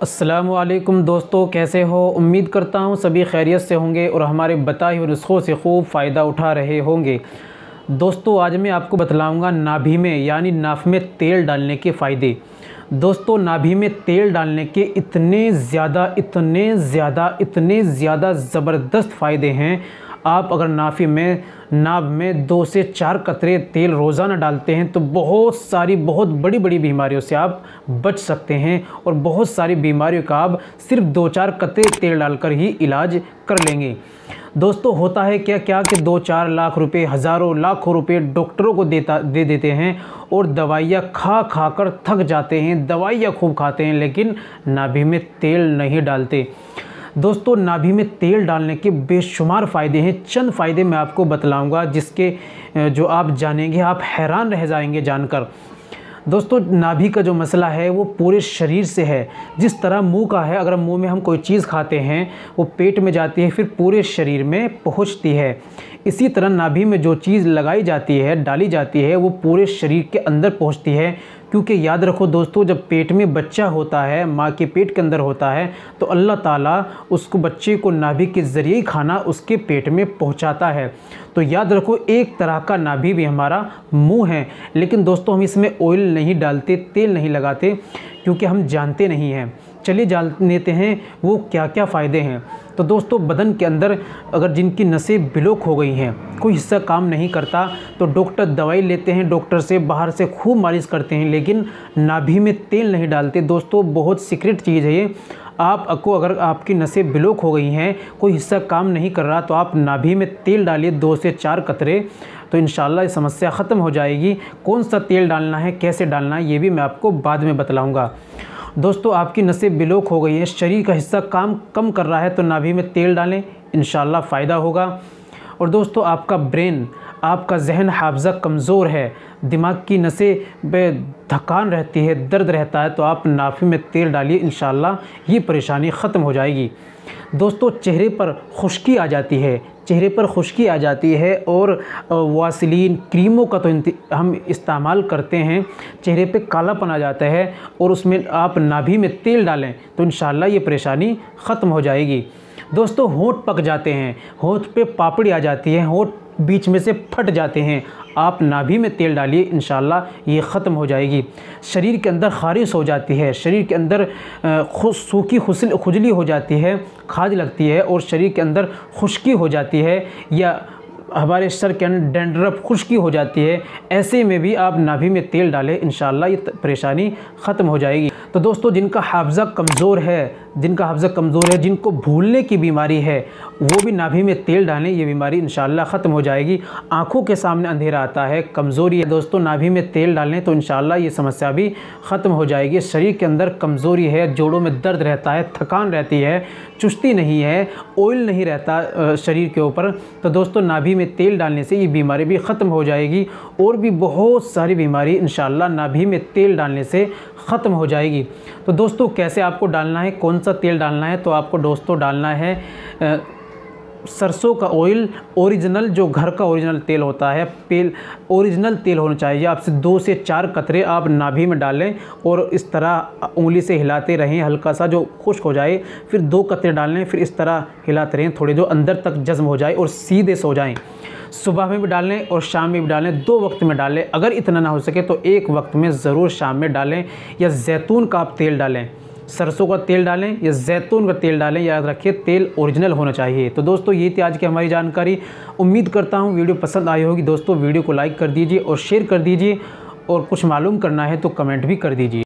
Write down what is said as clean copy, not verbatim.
अस्सलामुअलैकुम दोस्तों, कैसे हो। उम्मीद करता हूँ सभी खैरियत से होंगे और हमारे बताए हुए नुस्ख़ों से खूब फ़ायदा उठा रहे होंगे। दोस्तों आज मैं आपको बतलाऊँगा नाभि में यानी नाफ में तेल डालने के फ़ायदे। दोस्तों नाभि में तेल डालने के इतने ज़्यादा ज़बरदस्त फ़ायदे हैं। आप अगर नाभ में 2 से 4 कतरे तेल रोज़ाना डालते हैं तो बहुत बड़ी बीमारियों से आप बच सकते हैं और बहुत सारी बीमारियों का आप सिर्फ 2-4 कतरे तेल डालकर ही इलाज कर लेंगे। दोस्तों होता है क्या कि 2-4 लाख रुपए, हज़ारों लाखों रुपए डॉक्टरों को दे देते हैं और दवाइयाँ खा कर थक जाते हैं, दवाइयाँ खूब खाते हैं लेकिन नाभि में तेल नहीं डालते। दोस्तों नाभि में तेल डालने के बेशुमार फ़ायदे हैं। चंद फ़ायदे मैं आपको बतलाऊंगा जिसके जो आप जानेंगे आप हैरान रह जाएंगे जानकर। दोस्तों नाभि का जो मसला है वो पूरे शरीर से है। जिस तरह मुंह का है, अगर मुंह में हम कोई चीज़ खाते हैं वो पेट में जाती है फिर पूरे शरीर में पहुंचती है। इसी तरह नाभि में जो चीज़ लगाई जाती है, डाली जाती है, वो पूरे शरीर के अंदर पहुंचती है। क्योंकि याद रखो दोस्तों, जब पेट में बच्चा होता है, माँ के पेट के अंदर होता है, तो अल्लाह ताला उसको बच्चे को नाभि के ज़रिए ही खाना उसके पेट में पहुंचाता है। तो याद रखो एक तरह का नाभि भी हमारा मुंह है। लेकिन दोस्तों हम इसमें ऑयल नहीं डालते, तेल नहीं लगाते क्योंकि हम जानते नहीं हैं। चलिए जान लेते हैं वो क्या क्या फ़ायदे हैं। तो दोस्तों बदन के अंदर अगर जिनकी नसें ब्लॉक हो गई हैं, कोई हिस्सा काम नहीं करता, तो डॉक्टर दवाई लेते हैं, डॉक्टर से बाहर से खूब मालिश करते हैं लेकिन नाभि में तेल नहीं डालते। दोस्तों बहुत सीक्रेट चीज़ है ये। आपको अगर आपकी नसें ब्लॉक हो गई हैं, कोई हिस्सा काम नहीं कर रहा, तो आप नाभि में तेल डालिए 2 से 4 कतरे, तो इंशाल्लाह ये समस्या ख़त्म हो जाएगी। कौन सा तेल डालना है, कैसे डालना है, ये भी मैं आपको बाद में बतलाऊँगा। दोस्तों आपकी नसें ब्लॉक हो गई हैं, शरीर का हिस्सा काम कम कर रहा है, तो नाभि में तेल डालें, इंशाल्लाह फ़ायदा होगा। और दोस्तों आपका ब्रेन, आपका जहन हाफ़ज़ा कमज़ोर है, दिमाग की नसें में थकान रहती है, दर्द रहता है, तो आप नाभि में तेल डालिए, इंशाल्लाह ये परेशानी ख़त्म हो जाएगी। दोस्तों चेहरे पर खुश्की आ जाती है, और वासलीन क्रीमों का तो हम इस्तेमाल करते हैं, चेहरे पे कालापन आ जाता है, और उसमें आप नाभि में तेल डालें तो इंशाल्लाह ये परेशानी ख़त्म हो जाएगी। दोस्तों होंठ पक जाते हैं, होंठ पे पापड़ी आ जाती है, होंठ बीच में से फट जाते हैं, आप नाभि में तेल डालिए, इंशाल्लाह ये ख़त्म हो जाएगी। शरीर के अंदर ख़ारिश हो जाती है, शरीर के अंदर सूखी खुजली हो जाती है, खाज लगती है, और शरीर के अंदर खुश्की हो जाती है, या हमारे सर के अंदर डैंड्रफ खुश्की हो जाती है, ऐसे में भी आप नाभि में तेल डालें, इंशाल्लाह ये परेशानी ख़त्म हो जाएगी। तो दोस्तों जिनका हाफ़ज़ा कमज़ोर है, जिनको भूलने की बीमारी है, वो भी नाभि में तेल डालें, ये बीमारी इंशाल्लाह ख़त्म हो जाएगी। आँखों के सामने अंधेरा आता है, कमज़ोरी है, दोस्तों नाभि में तेल डालें तो इंशाल्लाह ये समस्या भी ख़त्म हो जाएगी। शरीर के अंदर कमज़ोरी है, जोड़ों में दर्द रहता है, थकान रहती है, चुस्ती नहीं है, ऑयल नहीं रहता शरीर के ऊपर, तो दोस्तों नाभि में तेल डालने से ये बीमारी भी ख़त्म हो जाएगी। और भी बहुत सारी बीमारी इंशाल्लाह नाभि में तेल डालने से ख़त्म हो जाएगी। तो दोस्तों कैसे आपको डालना है, कौन सा तेल डालना है, तो आपको दोस्तों डालना है सरसों का ऑयल, ओरिजिनल, जो घर का ओरिजिनल तेल होता है, ओरिजिनल तेल होना चाहिए। आपसे 2 से 4 कतरे आप नाभि में डालें और इस तरह उंगली से हिलाते रहें, हल्का सा जो खुश्क हो जाए, फिर 2 कतरे डालें, फिर इस तरह हिलाते रहें थोड़े, जो अंदर तक जज़्म हो जाए और सीधे सो जाएं। सुबह में भी डालें और शाम में भी डालें, 2 वक्त में डालें। अगर इतना ना हो सके तो 1 वक्त में ज़रूर शाम में डालें। या जैतून का आप तेल डालें, सरसों का तेल डालें या जैतून का तेल डालें, याद रखिए तेल ओरिजिनल होना चाहिए। तो दोस्तों ये थी आज की हमारी जानकारी। उम्मीद करता हूँ वीडियो पसंद आई होगी। दोस्तों वीडियो को लाइक कर दीजिए और शेयर कर दीजिए, और कुछ मालूम करना है तो कमेंट भी कर दीजिए।